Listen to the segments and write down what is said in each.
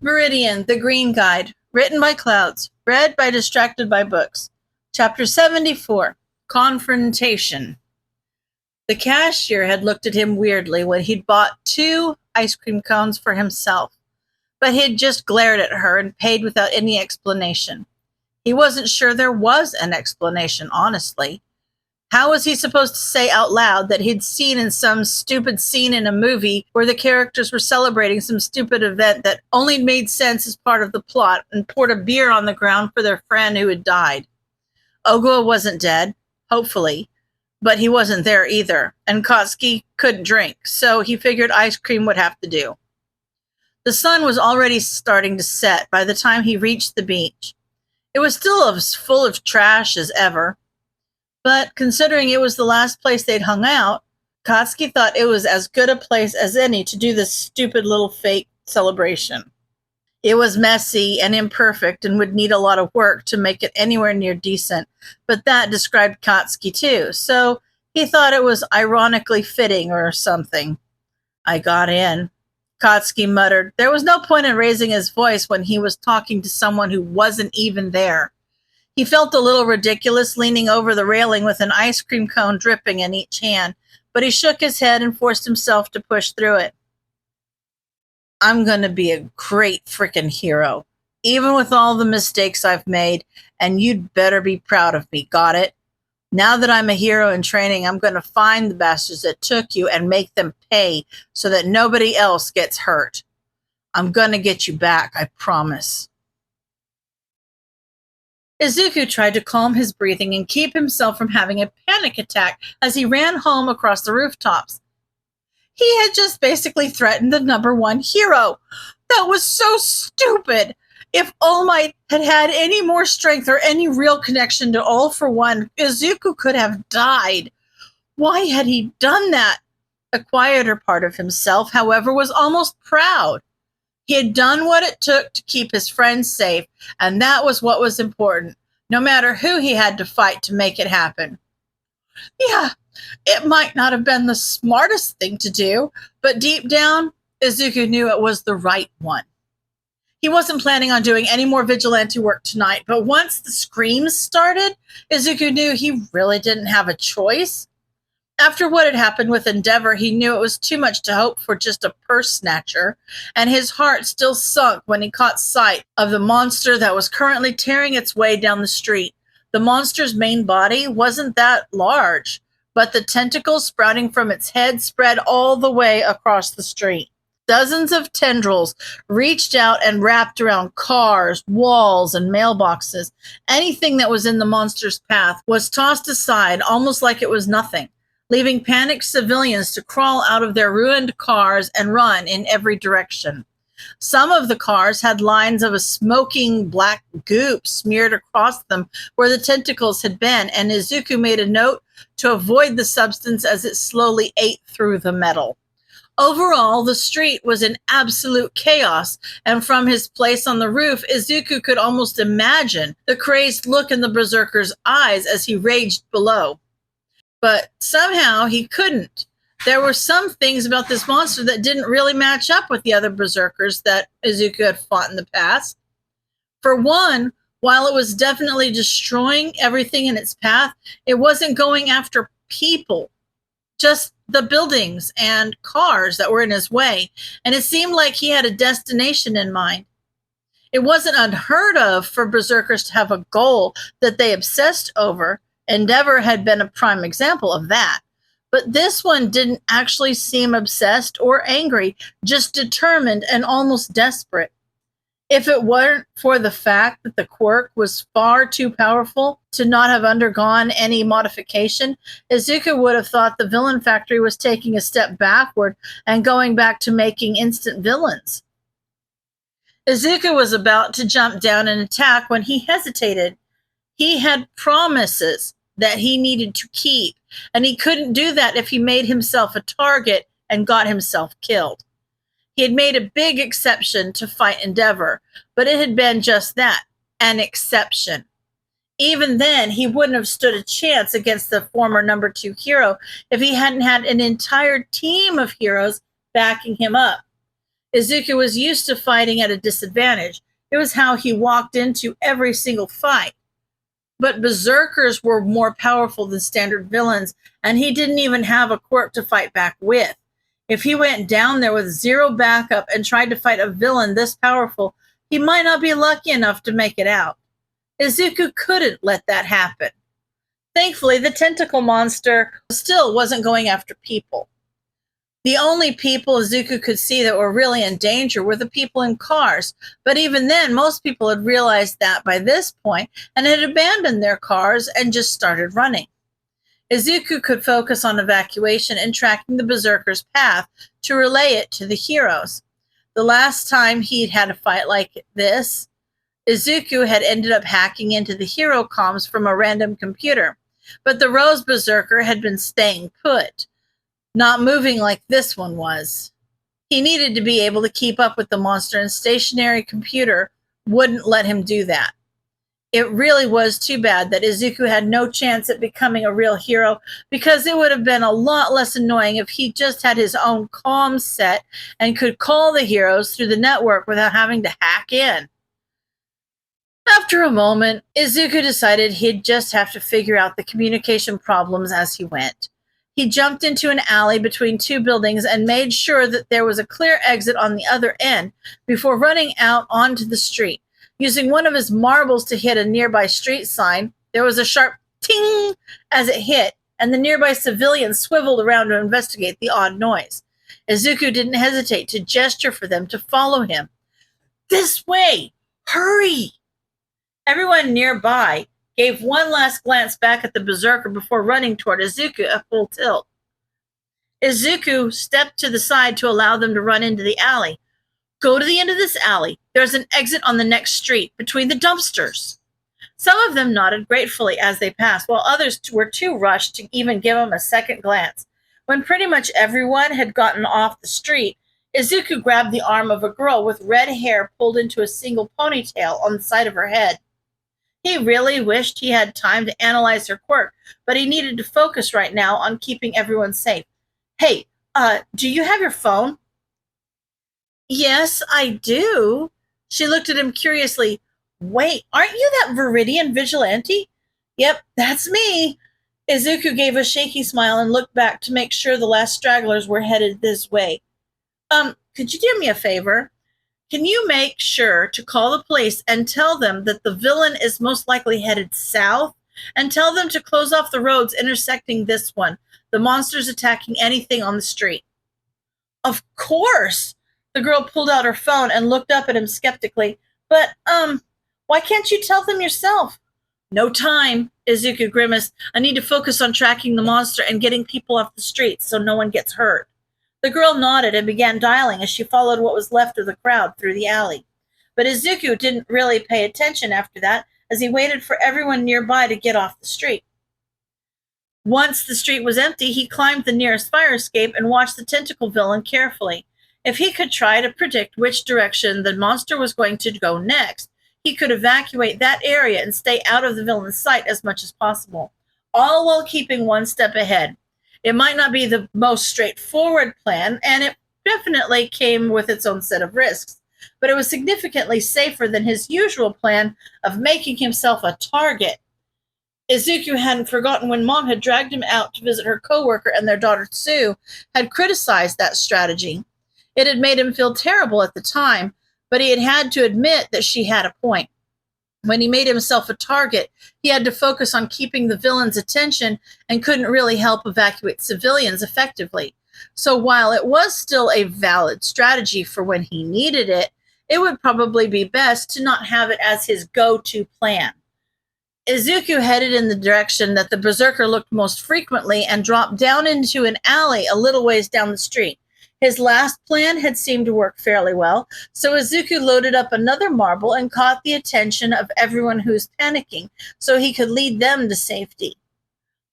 Viridian, the Green Guide, written by Clouds, read by Distracted by Books. Chapter 74, Confrontation. The cashier had looked at him weirdly when he'd bought 2 ice cream cones for himself, but he'd just glared at her and paid without any explanation. He wasn't sure there was an explanation, honestly. How was he supposed to say out loud that he'd seen in some stupid scene in a movie where the characters were celebrating some stupid event that only made sense as part of the plot and poured a beer on the ground for their friend who had died? Ogua wasn't dead, hopefully, but he wasn't there either, and Kotsky couldn't drink, so he figured ice cream would have to do. The sun was already starting to set by the time he reached the beach. It was still as full of trash as ever, but considering it was the last place they'd hung out, Kotsky thought it was as good a place as any to do this stupid little fake celebration. It was messy and imperfect and would need a lot of work to make it anywhere near decent, but that described Kotsky too, so he thought it was ironically fitting or something. I got in, Kotsky muttered. There was no point in raising his voice when he was talking to someone who wasn't even there. He felt a little ridiculous leaning over the railing with an ice cream cone dripping in each hand, but he shook his head and forced himself to push through it. I'm going to be a great frickin' hero, even with all the mistakes I've made, and you'd better be proud of me, got it? Now that I'm a hero in training, I'm going to find the bastards that took you and make them pay so that nobody else gets hurt. I'm going to get you back, I promise. Izuku tried to calm his breathing and keep himself from having a panic attack as he ran home across the rooftops. He had just basically threatened the #1 hero. That was so stupid. If All Might had had any more strength or any real connection to All for One, Izuku could have died. Why had he done that? A quieter part of himself, however, was almost proud. He had done what it took to keep his friends safe, and that was what was important, no matter who he had to fight to make it happen. Yeah, it might not have been the smartest thing to do, but deep down, Izuku knew it was the right one. He wasn't planning on doing any more vigilante work tonight, but once the screams started, Izuku knew he really didn't have a choice. After what had happened with Endeavor, he knew it was too much to hope for just a purse snatcher, and his heart still sunk when he caught sight of the monster that was currently tearing its way down the street. The monster's main body wasn't that large, but the tentacles sprouting from its head spread all the way across the street. Dozens of tendrils reached out and wrapped around cars, walls, and mailboxes. Anything that was in the monster's path was tossed aside almost like it was nothing, leaving panicked civilians to crawl out of their ruined cars and run in every direction. Some of the cars had lines of a smoking black goop smeared across them where the tentacles had been, and Izuku made a note to avoid the substance as it slowly ate through the metal. Overall, the street was in absolute chaos, and from his place on the roof, Izuku could almost imagine the crazed look in the berserker's eyes as he raged below. But somehow he couldn't. There were some things about this monster that didn't really match up with the other berserkers that Izuku had fought in the past. For one, while it was definitely destroying everything in its path, it wasn't going after people, just the buildings and cars that were in his way, and it seemed like he had a destination in mind. It wasn't unheard of for berserkers to have a goal that they obsessed over. Endeavor had been a prime example of that. But this one didn't actually seem obsessed or angry, just determined and almost desperate. If it weren't for the fact that the quirk was far too powerful to not have undergone any modification, Izuku would have thought the villain factory was taking a step backward and going back to making instant villains. Izuku was about to jump down and attack when he hesitated. He had promises that he needed to keep, and he couldn't do that if he made himself a target and got himself killed. He had made a big exception to fight Endeavor, but it had been just that, an exception. Even then, he wouldn't have stood a chance against the former #2 hero if he hadn't had an entire team of heroes backing him up. Izuku was used to fighting at a disadvantage. It was how he walked into every single fight. But berserkers were more powerful than standard villains, and he didn't even have a quirk to fight back with. If he went down there with zero backup and tried to fight a villain this powerful, he might not be lucky enough to make it out. Izuku couldn't let that happen. Thankfully, the tentacle monster still wasn't going after people. The only people Izuku could see that were really in danger were the people in cars, but even then, most people had realized that by this point and had abandoned their cars and just started running. Izuku could focus on evacuation and tracking the berserker's path to relay it to the heroes. The last time he'd had a fight like this, Izuku had ended up hacking into the hero comms from a random computer, but the Rose Berserker had been staying put, not moving like this one was. He needed to be able to keep up with the monster, and stationary computer wouldn't let him do that. It really was too bad that Izuku had no chance at becoming a real hero, because it would have been a lot less annoying if he just had his own comms set and could call the heroes through the network without having to hack in. After a moment, Izuku decided he'd just have to figure out the communication problems as he went. He jumped into an alley between two buildings and made sure that there was a clear exit on the other end before running out onto the street. Using one of his marbles to hit a nearby street sign, there was a sharp ting as it hit, and the nearby civilians swiveled around to investigate the odd noise. Izuku didn't hesitate to gesture for them to follow him. "This way! Hurry!" Everyone nearby gave one last glance back at the berserker before running toward Izuku at full tilt. Izuku stepped to the side to allow them to run into the alley. "Go to the end of this alley. There's an exit on the next street, between the dumpsters." Some of them nodded gratefully as they passed, while others were too rushed to even give him a second glance. When pretty much everyone had gotten off the street, Izuku grabbed the arm of a girl with red hair pulled into a single ponytail on the side of her head. He really wished he had time to analyze her quirk, but he needed to focus right now on keeping everyone safe. "Hey, do you have your phone?" "Yes, I do." She looked at him curiously. "Wait, aren't you that Viridian vigilante?" "Yep, that's me." Izuku gave a shaky smile and looked back to make sure the last stragglers were headed this way. Could you do me a favor? Can you make sure to call the police and tell them that the villain is most likely headed south, and tell them to close off the roads intersecting this one. The monster's attacking anything on the street." "Of course." The girl pulled out her phone and looked up at him skeptically. "But, why can't you tell them yourself?" "No time," Izuku grimaced. "I need to focus on tracking the monster and getting people off the streets so no one gets hurt." The girl nodded and began dialing as she followed what was left of the crowd through the alley. But Izuku didn't really pay attention after that, as he waited for everyone nearby to get off the street. Once the street was empty, he climbed the nearest fire escape and watched the tentacle villain carefully. If he could try to predict which direction the monster was going to go next, he could evacuate that area and stay out of the villain's sight as much as possible, all while keeping one step ahead. It might not be the most straightforward plan, and it definitely came with its own set of risks, but it was significantly safer than his usual plan of making himself a target. Izuku hadn't forgotten when Mom had dragged him out to visit her coworker and their daughter Sue had criticized that strategy. It had made him feel terrible at the time, but he had had to admit that she had a point. When he made himself a target, he had to focus on keeping the villain's attention and couldn't really help evacuate civilians effectively. So while it was still a valid strategy for when he needed it, it would probably be best to not have it as his go-to plan. Izuku headed in the direction that the berserker looked most frequently and dropped down into an alley a little ways down the street. His last plan had seemed to work fairly well, so Izuku loaded up another marble and caught the attention of everyone who's panicking, so he could lead them to safety.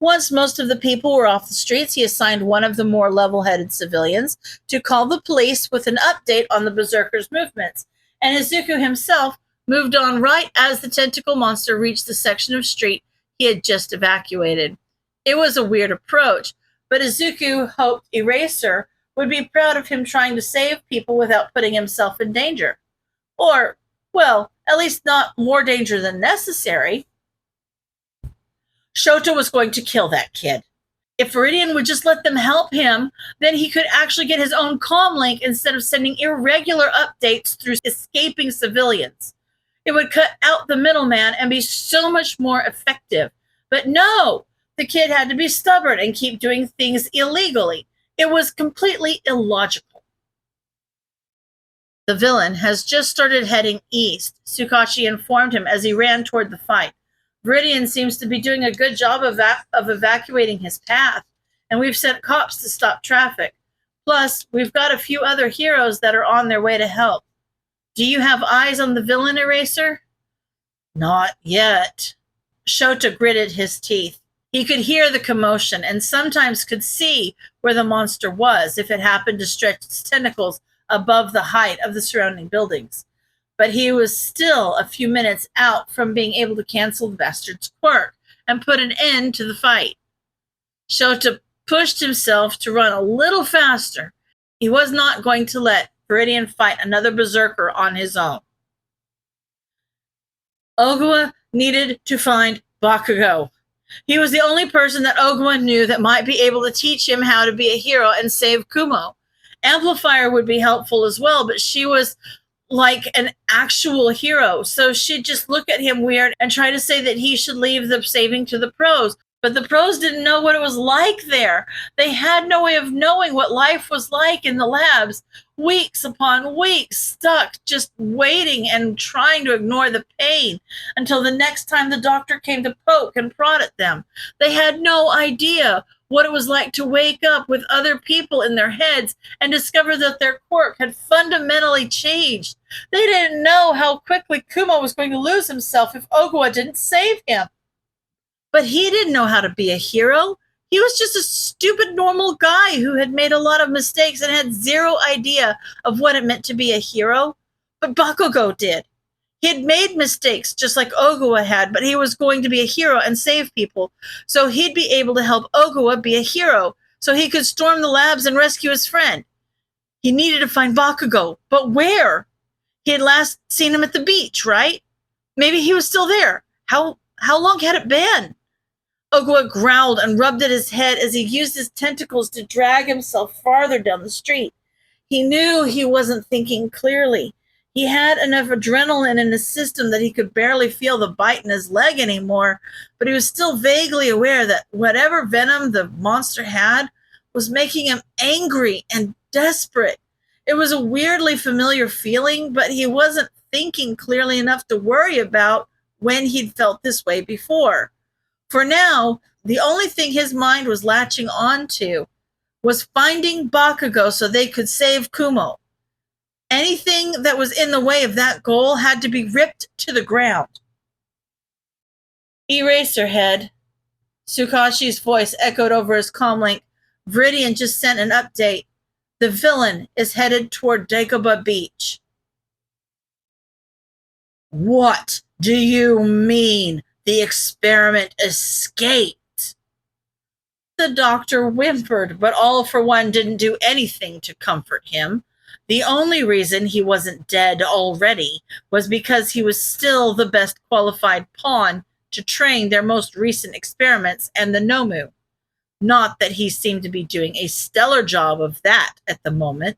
Once most of the people were off the streets, he assigned one of the more level-headed civilians to call the police with an update on the berserker's movements, and Izuku himself moved on right as the tentacle monster reached the section of street he had just evacuated. It was a weird approach, but Izuku hoped Eraser would be proud of him trying to save people without putting himself in danger. Or, well, at least not more danger than necessary. Shota was going to kill that kid. If Viridian would just let them help him, then he could actually get his own comm link instead of sending irregular updates through escaping civilians. It would cut out the middleman and be so much more effective. But no, the kid had to be stubborn and keep doing things illegally. It was completely illogical. The villain has just started heading east, Sukachi informed him as he ran toward the fight. Viridian seems to be doing a good job of evacuating his path, and we've sent cops to stop traffic. Plus, we've got a few other heroes that are on their way to help. Do you have eyes on the villain, Eraser? Not yet. Shota gritted his teeth. He could hear the commotion and sometimes could see where the monster was if it happened to stretch its tentacles above the height of the surrounding buildings. But he was still a few minutes out from being able to cancel the bastard's quirk and put an end to the fight. Shota pushed himself to run a little faster. He was not going to let Viridian fight another berserker on his own. Ogawa needed to find Bakugo. He was the only person that Ogawa knew that might be able to teach him how to be a hero and save Kumo. Amplifier would be helpful as well, but she was like an actual hero, so she'd just look at him weird and try to say that he should leave the saving to the pros. But the pros didn't know what it was like there. They had no way of knowing what life was like in the labs. Weeks upon weeks stuck just waiting and trying to ignore the pain until the next time the doctor came to poke and prod at them. They had no idea what it was like to wake up with other people in their heads and discover that their quirk had fundamentally changed. They didn't know how quickly Kumo was going to lose himself if Ogawa didn't save him. But he didn't know how to be a hero. He was just a stupid normal guy who had made a lot of mistakes and had zero idea of what it meant to be a hero. But Bakugo did. He had made mistakes just like Ogawa had, but he was going to be a hero and save people. So he'd be able to help Ogawa be a hero so he could storm the labs and rescue his friend. He needed to find Bakugo, but where? He had last seen him at the beach, right? Maybe he was still there. How long had it been? Ogawa growled and rubbed at his head as he used his tentacles to drag himself farther down the street. He knew he wasn't thinking clearly. He had enough adrenaline in his system that he could barely feel the bite in his leg anymore, but he was still vaguely aware that whatever venom the monster had was making him angry and desperate. It was a weirdly familiar feeling, but he wasn't thinking clearly enough to worry about when he'd felt this way before. For now, the only thing his mind was latching on to was finding Bakugo so they could save Kumo. Anything that was in the way of that goal had to be ripped to the ground. Eraserhead. Sukachi's voice echoed over his comlink. Viridian just sent an update. The villain is headed toward Dagobah Beach. What do you mean the experiment escaped? The doctor whimpered, but all for one didn't do anything to comfort him. The only reason he wasn't dead already was because he was still the best qualified pawn to train their most recent experiments and the Nomu. Not that he seemed to be doing a stellar job of that at the moment.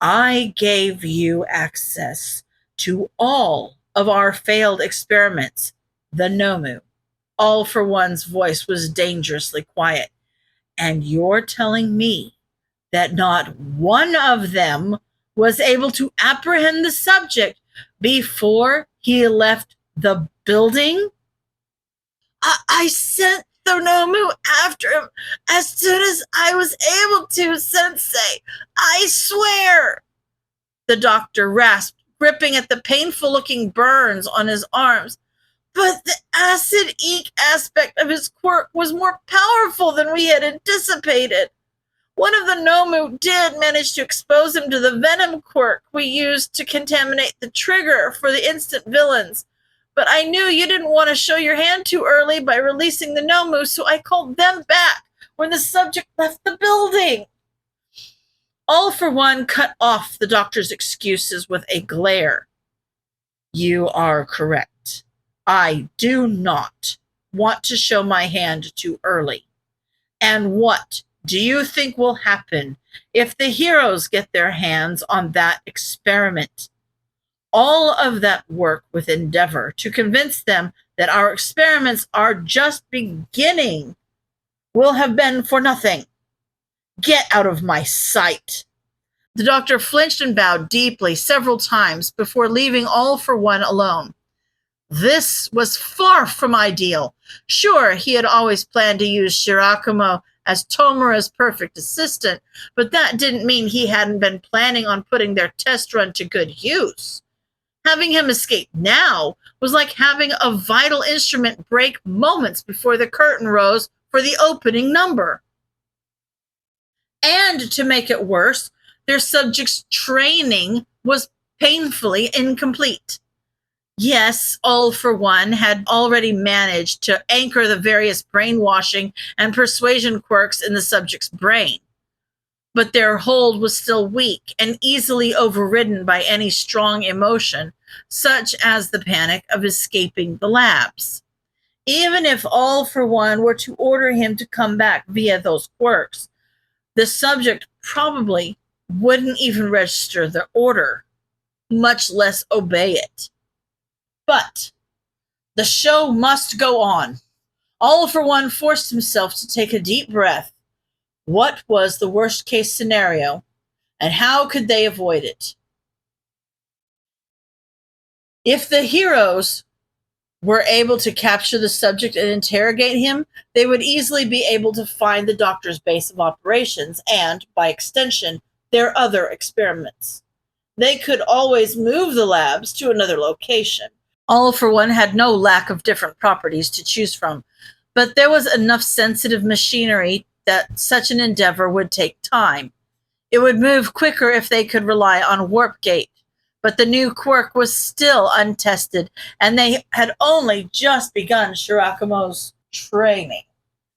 I gave you access to all of our failed experiments, the Nomu. All for one's voice was dangerously quiet. And you're telling me that not one of them was able to apprehend the subject before he left the building? I sent the Nomu after him as soon as I was able to, Sensei. I swear. The doctor rasped, gripping at the painful-looking burns on his arms. But the acid-ink aspect of his quirk was more powerful than we had anticipated. One of the Nomu did manage to expose him to the venom quirk we used to contaminate the trigger for the instant villains. But I knew you didn't want to show your hand too early by releasing the Nomu, so I called them back when the subject left the building. All for One cut off the doctor's excuses with a glare. You are correct. I do not want to show my hand too early. And what do you think will happen if the heroes get their hands on that experiment? All of that work with Endeavor to convince them that our experiments are just beginning will have been for nothing. Get out of my sight. The doctor flinched and bowed deeply several times before leaving All for One alone. This was far from ideal. Sure, he had always planned to use Shirakumo as Tomura's perfect assistant, but that didn't mean he hadn't been planning on putting their test run to good use. Having him escape now was like having a vital instrument break moments before the curtain rose for the opening number. And to make it worse, their subject's training was painfully incomplete. Yes, All for One had already managed to anchor the various brainwashing and persuasion quirks in the subject's brain, but their hold was still weak and easily overridden by any strong emotion, such as the panic of escaping the labs. Even if All for One were to order him to come back via those quirks, the subject probably wouldn't even register the order, much less obey it. But the show must go on. All for One forced himself to take a deep breath. What was the worst case scenario, and how could they avoid it? If the heroes were able to capture the subject and interrogate him, they would easily be able to find the doctor's base of operations and, by extension, their other experiments. They could always move the labs to another location. All for One had no lack of different properties to choose from, but there was enough sensitive machinery that such an endeavor would take time. It would move quicker if they could rely on Warp Gate, but the new quirk was still untested, and they had only just begun Shirakumo's training.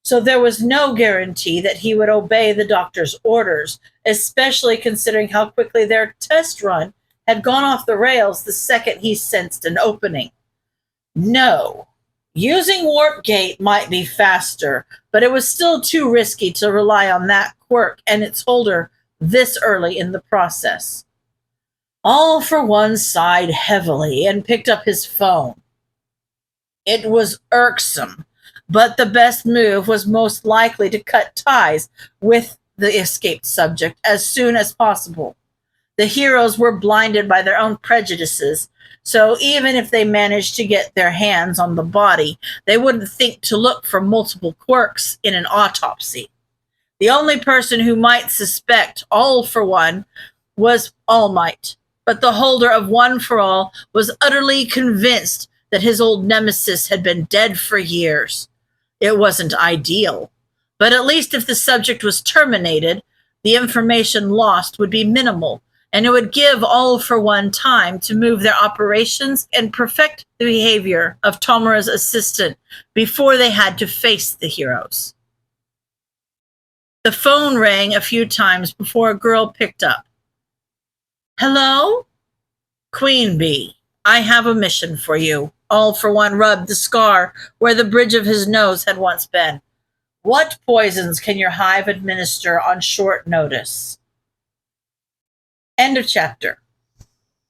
So there was no guarantee that he would obey the doctor's orders, especially considering how quickly their test run had gone off the rails the second he sensed an opening. No, using Warp Gate might be faster, but it was still too risky to rely on that quirk and its holder this early in the process. All for One sighed heavily and picked up his phone. It was irksome, but the best move was most likely to cut ties with the escaped subject as soon as possible. The heroes were blinded by their own prejudices, so even if they managed to get their hands on the body, they wouldn't think to look for multiple quirks in an autopsy. The only person who might suspect All for One was All Might, but the holder of One for All was utterly convinced that his old nemesis had been dead for years. It wasn't ideal, but at least if the subject was terminated, the information lost would be minimal, and it would give All for One time to move their operations and perfect the behavior of Tomura's assistant before they had to face the heroes. The phone rang a few times before a girl picked up. Hello? Queen Bee, I have a mission for you. All for One rubbed the scar where the bridge of his nose had once been. What poisons can your hive administer on short notice? End of chapter.